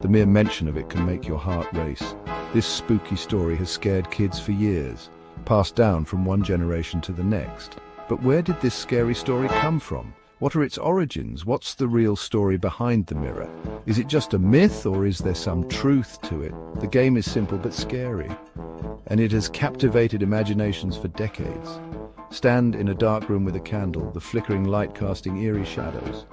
The mere mention of it can make your heart race. This spooky story has scared kids for years, passed down from one generation to the next. But where did this scary story come from? What are its origins? What's the real story behind the mirror? Is it just a myth, or is there some truth to it? The game is simple but scary, and it has captivated imaginations for decades. Stand in a dark room with a candle, the flickering light casting eerie shadows.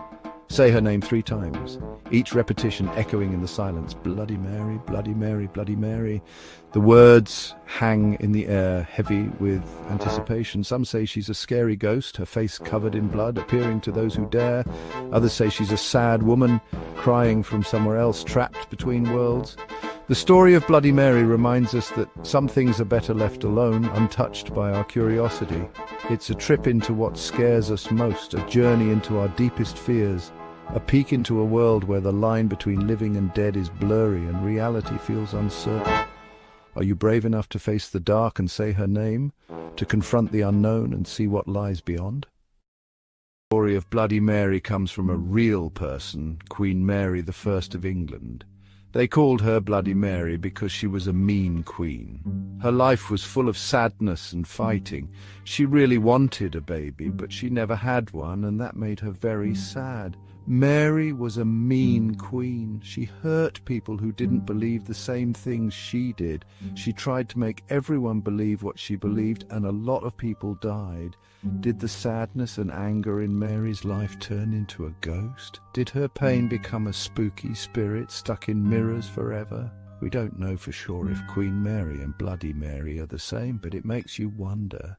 Say her name 3 times, each repetition echoing in the silence. Bloody Mary, Bloody Mary, Bloody Mary. The words hang in the air, heavy with anticipation. Some say she's a scary ghost, her face covered in blood, appearing to those who dare. Others say she's a sad woman, crying from somewhere else, trapped between worlds. The story of Bloody Mary reminds us that some things are better left alone, untouched by our curiosity. It's a trip into what scares us most, a journey into our deepest fears, a peek into a world where the line between living and dead is blurry and reality feels uncertain. Are you brave enough to face the dark and say her name, to confront the unknown and see what lies beyond? The story of Bloody Mary comes from a real person, Queen Mary I of England. They called her Bloody Mary because she was a mean queen. Her life was full of sadness and fighting. She really wanted a baby, but she never had one, and that made her very sad. Mary was a mean queen. She hurt people who didn't believe the same things she did. She tried to make everyone believe what she believed, and a lot of people died. Did the sadness and anger in Mary's life turn into a ghost? Did her pain become a spooky spirit stuck in mirrors forever? We don't know for sure if Queen Mary and Bloody Mary are the same, but it makes you wonder.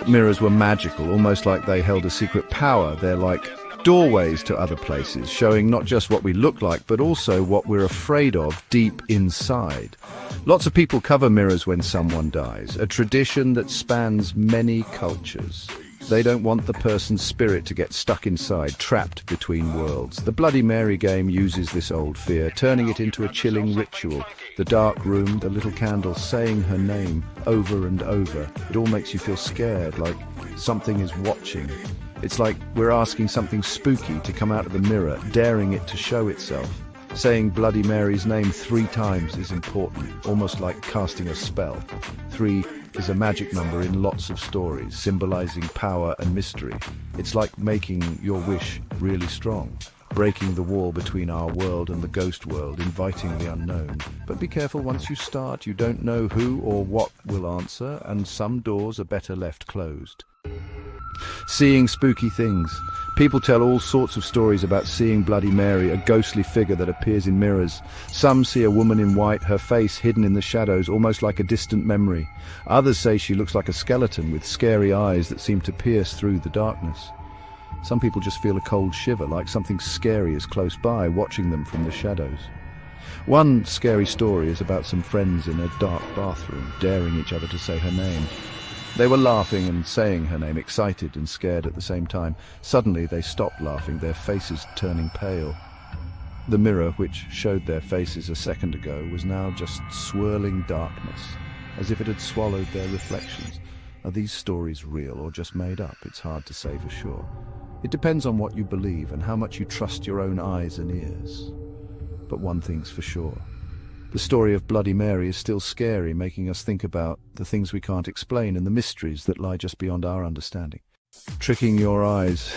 Mirrors were magical, almost like they held a secret power. They're like doorways to other places, showing not just what we look like, but also what we're afraid of deep inside. Lots of people cover mirrors when someone dies, a tradition that spans many cultures. They don't want the person's spirit to get stuck inside, trapped between worlds. The Bloody Mary game uses this old fear, turning it into a chilling ritual. The dark room, the little candle, saying her name over and over. It all makes you feel scared, like something is watching. It's like we're asking something spooky to come out of the mirror, daring it to show itself. Saying Bloody Mary's name 3 times is important, almost like casting a spell. 3 is a magic number in lots of stories, symbolizing power and mystery. It's like making your wish really strong, breaking the wall between our world and the ghost world, inviting the unknown. But be careful, once you start, you don't know who or what will answer, and some doors are better left closed. Seeing spooky things. People tell all sorts of stories about seeing Bloody Mary, a ghostly figure that appears in mirrors. Some see a woman in white, her face hidden in the shadows, almost like a distant memory. Others say she looks like a skeleton with scary eyes that seem to pierce through the darkness. Some people just feel a cold shiver, like something scary is close by, watching them from the shadows. One scary story is about some friends in a dark bathroom, daring each other to say her name. They were laughing and saying her name, excited and scared at the same time. Suddenly they stopped laughing, their faces turning pale. The mirror, which showed their faces a second ago, was now just swirling darkness, as if it had swallowed their reflections. Are these stories real or just made up? It's hard to say for sure. It depends on what you believe and how much you trust your own eyes and ears. But one thing's for sure. The story of Bloody Mary is still scary, making us think about the things we can't explain and the mysteries that lie just beyond our understanding. Tricking your eyes.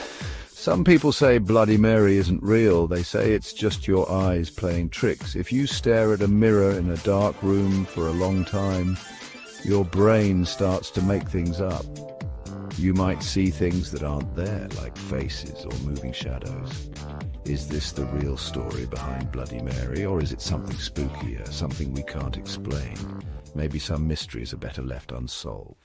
Some people say Bloody Mary isn't real. They say it's just your eyes playing tricks. If you stare at a mirror in a dark room for a long time, your brain starts to make things up. You might see things that aren't there, like faces or moving shadows. Is this the real story behind Bloody Mary, or is it something spookier, something we can't explain? Maybe some mysteries are better left unsolved.